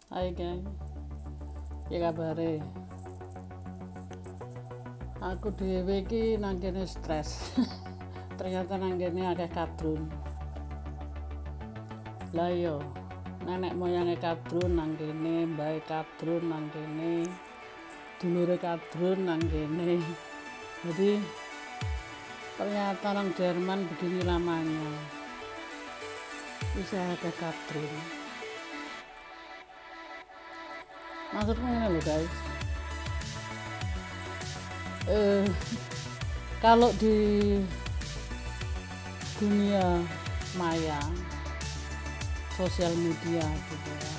Hai geng, ya kabare? Aku dhewe iki nang kene stres. Ternyata nang kene akeh kadrun. Lah yo, nenek moyange kadrun nang kene, mbae kadrun nang kene, dulure kadrun nang kene. Jadi ternyata nang Jerman begini lamanya. Bisa akeh kadrun. Maksudku ngene lho guys. Kalau di dunia maya sosial media gitu ya,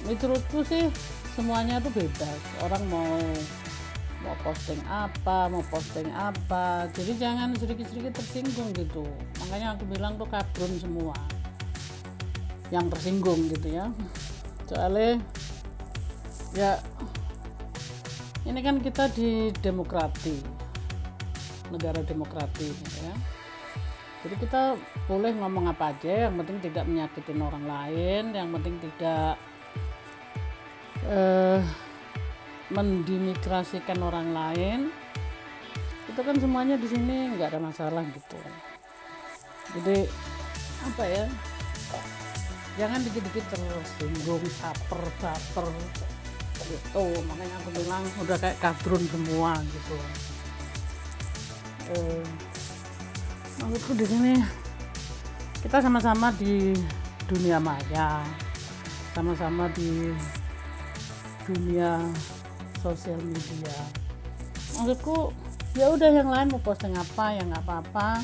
menurutku sih semuanya tuh bebas, orang mau posting apa, jadi jangan sedikit-sedikit tersinggung gitu. Makanya aku bilang tuh kadrun semua yang tersinggung gitu ya, soalnya ya ini kan kita di negara demokratis gitu ya. Jadi kita boleh ngomong apa aja, yang penting tidak menyakitin orang lain, yang penting tidak mendimikrasikan orang lain. Itu kan semuanya di sini nggak ada masalah gitu. Jadi apa ya? Jangan dikit-dikit tersinggung, baper gitu. Makanya aku bilang udah kayak kadrun semua gitu. Menurutku di sini kita sama-sama di dunia maya, sama-sama di dunia sosial media. Maksudku ya udah, yang lain mau posting apa ya nggak apa-apa,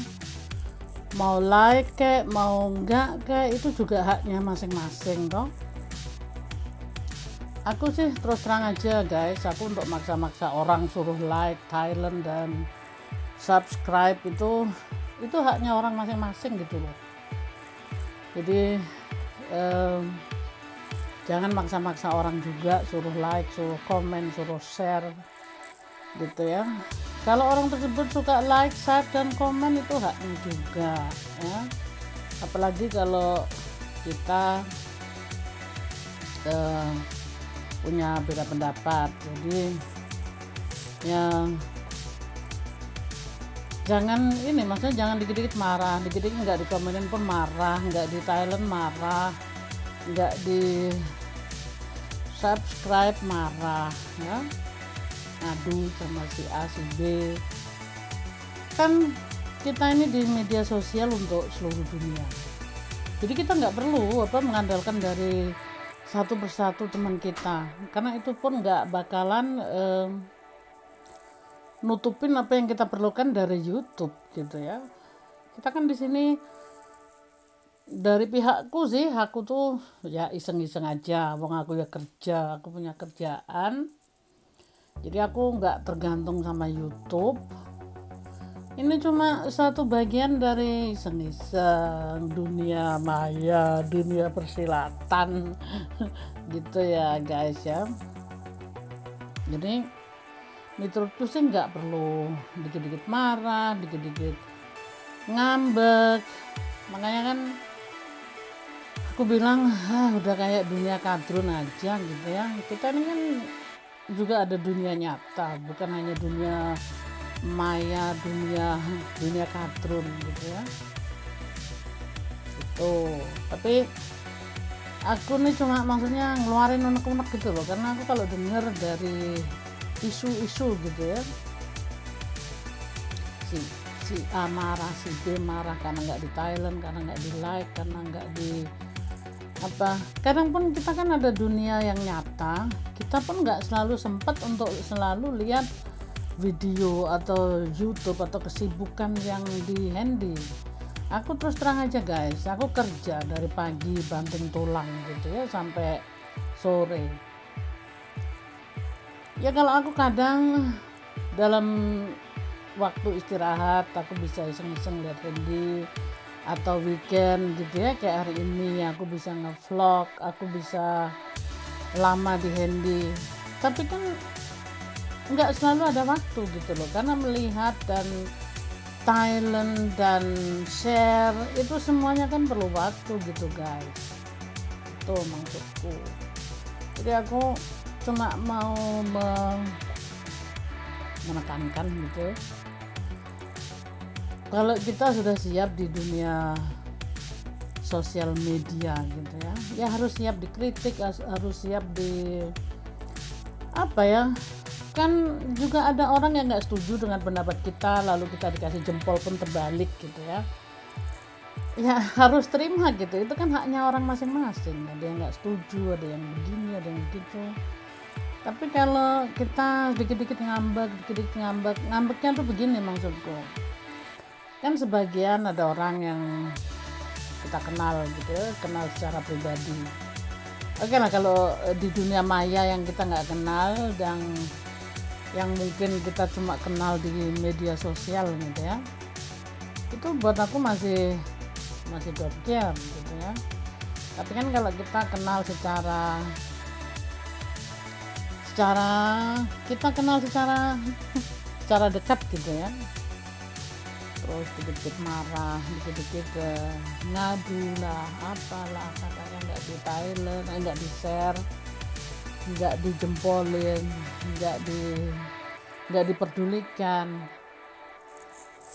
mau like kayak mau enggak kayak itu juga haknya masing-masing toh. Aku sih terus terang aja guys, aku untuk maksa-maksa orang suruh like Thailand dan subscribe itu haknya orang masing-masing gitu loh. Jadi jangan maksa-maksa orang juga suruh like, suruh komen, suruh share gitu ya. Kalau orang tersebut suka like, share dan komen itu haknya juga ya. Apalagi kalau kita punya beda pendapat. Jadi ya jangan ini, maksudnya jangan dikit-dikit marah, dikit-dikit nggak dikomenin pun marah, nggak di Thailand marah, nggak di subscribe marah ya, ngadu sama si A si B. Kan kita ini di media sosial untuk seluruh dunia, jadi kita nggak perlu mengandalkan dari satu persatu teman kita, karena itu pun nggak bakalan nutupin apa yang kita perlukan dari YouTube gitu ya. Kita kan di sini dari pihakku sih, aku tuh ya iseng-iseng aja, wong aku ya kerja, aku punya kerjaan, jadi aku nggak tergantung sama YouTube. Ini cuma satu bagian dari iseng-iseng dunia maya, dunia persilatan gitu ya guys ya. Jadi menurutku sih nggak perlu dikit-dikit marah, dikit-dikit ngambek. Makanya kan aku bilang udah kayak dunia kadrun aja gitu ya. Kita ini kan juga ada dunia nyata, bukan hanya dunia maya, dunia kadrun gitu ya. Itu tapi aku nih cuma maksudnya ngeluarin unek-unek gitu loh, karena aku kalau dengar dari isu-isu gitu ya, si A marah, si B marah karena nggak di Thailand, karena nggak di like, karena nggak di apa. Kadang pun kita kan ada dunia yang nyata, kita pun nggak selalu sempat untuk selalu lihat video atau YouTube atau kesibukan yang di handy. Aku terus terang aja guys, aku kerja dari pagi banting tulang gitu ya sampai sore. Ya kalau aku kadang dalam waktu istirahat aku bisa iseng-iseng lihat handy, atau weekend gitu ya, kayak hari ini aku bisa ngevlog, aku bisa lama di handy. Tapi kan nggak selalu ada waktu gitu loh, karena melihat dan Thailand dan share itu semuanya kan perlu waktu gitu guys. gitu maksudku. Jadi aku cuma mau menekankan gitu, kalau kita sudah siap di dunia sosial media gitu ya harus siap dikritik, harus siap di apa ya, kan juga ada orang yang nggak setuju dengan pendapat kita, lalu kita dikasih jempol pun terbalik gitu ya harus terima gitu, itu kan haknya orang masing-masing, ada yang nggak setuju, ada yang begini, ada yang begitu. Tapi kalau kita dikit-dikit ngambeknya tuh begini maksudku, kan sebagian ada orang yang kita kenal gitu, kenal secara pribadi. Oke lah, kalau di dunia maya yang kita nggak kenal dan yang mungkin kita cuma kenal di media sosial gitu ya, itu buat aku masih dogger gitu ya. Tapi kan kalau kita kenal secara dekat gitu ya, terus dikit-dikit marah, dikit-dikit ngadu lah, apalah katanya nggak di Thailand, nggak di share, nggak dijempolin, nggak diperdulikan,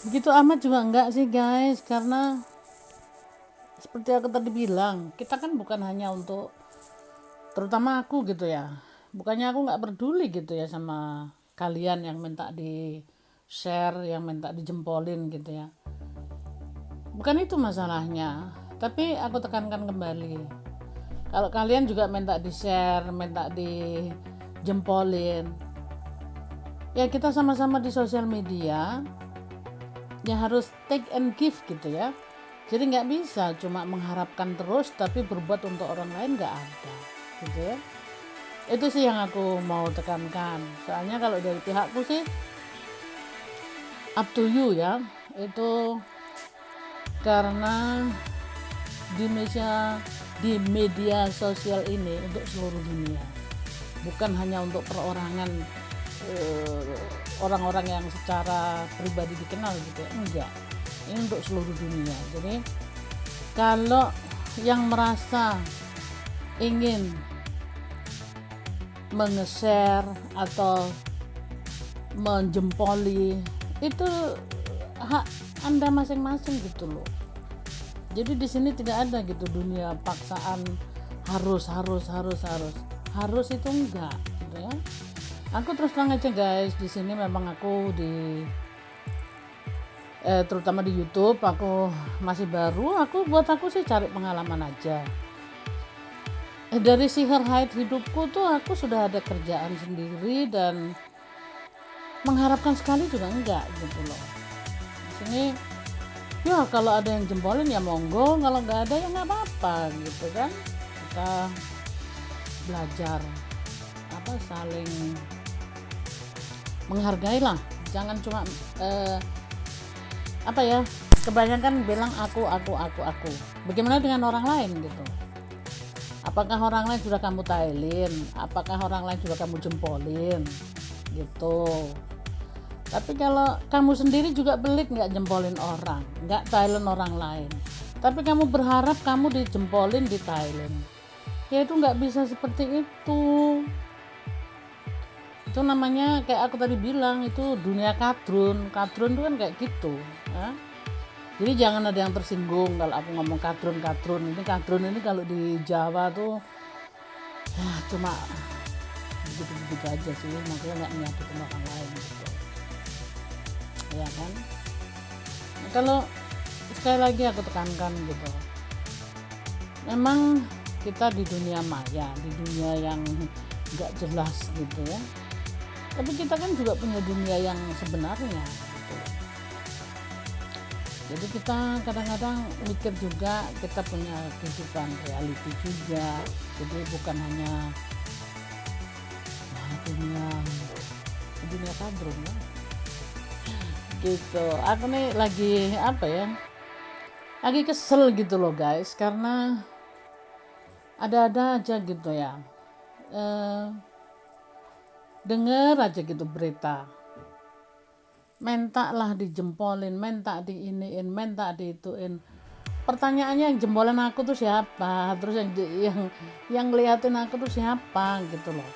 begitu amat juga enggak sih guys. Karena seperti aku tadi bilang, kita kan bukan hanya untuk, terutama aku gitu ya, bukannya aku nggak peduli gitu ya sama kalian yang minta di share, yang minta dijempolin gitu ya, bukan itu masalahnya. Tapi aku tekankan kembali, kalau kalian juga minta di share, minta dijempolin, ya kita sama-sama di sosial media ya harus take and give gitu ya. Jadi nggak bisa cuma mengharapkan terus tapi berbuat untuk orang lain, nggak ada gitu ya. Itu sih yang aku mau tekankan. Soalnya kalau dari pihakku sih up to you ya, itu karena di media sosial ini untuk seluruh dunia, bukan hanya untuk perorangan, orang-orang yang secara pribadi dikenal gitu ya, enggak, ini untuk seluruh dunia. Jadi kalau yang merasa ingin menge-share atau menjempoli, itu hak Anda masing-masing gitu loh. Jadi di sini tidak ada gitu dunia paksaan harus itu enggak gitu ya. Aku terus terang aja guys, di sini memang aku terutama di YouTube aku masih baru, buat aku sih cari pengalaman aja. Dari sihir haid hidupku tuh aku sudah ada kerjaan sendiri dan mengharapkan sekali juga enggak gitu loh. Di sini ya kalau ada yang jempolin ya monggo, kalau nggak ada ya nggak apa-apa gitu kan. Kita belajar saling menghargai lah, jangan cuma kebanyakan bilang aku. Bagaimana dengan orang lain gitu? Apakah orang lain sudah kamu tailin? Apakah orang lain sudah kamu jempolin gitu? Tapi kalau kamu sendiri juga pelit, nggak jempolin orang, nggak Thailand orang lain, tapi kamu berharap kamu dijempolin di Thailand, ya itu nggak bisa seperti itu. Itu namanya kayak aku tadi bilang, itu dunia kadrun itu kan kayak gitu ya. Jadi jangan ada yang tersinggung kalau aku ngomong kadrun ini kalau di Jawa tuh ya cuma begitu aja sih, makanya nggak nyakitin orang lain gitu ya kan. Kalau sekali lagi aku tekankan gitu, memang kita di dunia maya, di dunia yang gak jelas gitu ya, tapi kita kan juga punya dunia yang sebenarnya gitu. Jadi kita kadang-kadang mikir juga, kita punya kehidupan reality juga, jadi bukan hanya dunia kadrun ya gitu. Aku nih lagi lagi kesel gitu loh guys, karena ada aja gitu ya, denger aja gitu berita, minta lah dijempolin, minta diiniin, minta diituin. pertanyaannya yang jempolan aku tuh siapa, terus yang ngeliatin aku tuh siapa gitu loh.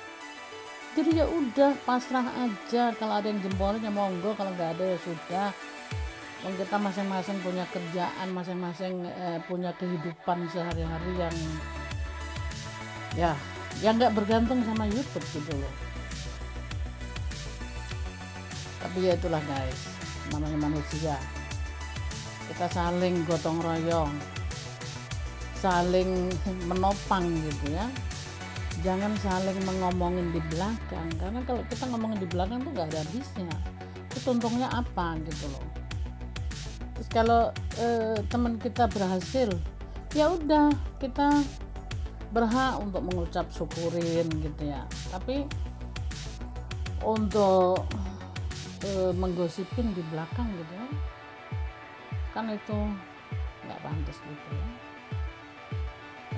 Jadi ya udah pasrah aja, kalau ada yang jempolin ya monggo, kalau nggak ada ya sudah. Kita masing-masing punya kerjaan, masing-masing punya kehidupan sehari-hari ya yang nggak bergantung sama YouTube gitu loh. Tapi ya itulah guys, namanya manusia, kita saling gotong royong, saling menopang gitu ya, jangan saling mengomongin di belakang, karena kalau kita ngomongin di belakang tuh nggak ada habisnya, terus untungnya apa gitu loh. Terus kalau teman kita berhasil, ya udah kita berhak untuk mengucap syukurin gitu ya, tapi untuk menggosipin di belakang gitu ya, kan itu nggak pantas gitu ya.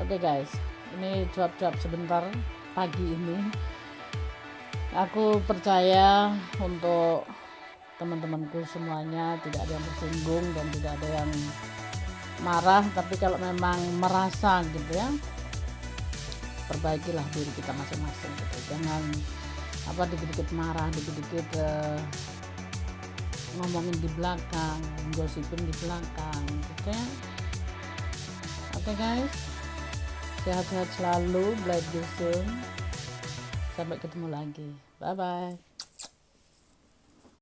Oke guys, ini cuap-cuap sebentar pagi ini. Aku percaya untuk teman-temanku semuanya tidak ada yang tersinggung dan tidak ada yang marah, tapi kalau memang merasa gitu ya, perbaikilah diri kita masing-masing gitu. Jangan dikit-dikit marah, dikit-dikit ngomongin di belakang, gosipin di belakang gitu ya. Oke guys, sehat-sehat selalu, bless you soon. Sampai ketemu lagi, bye bye.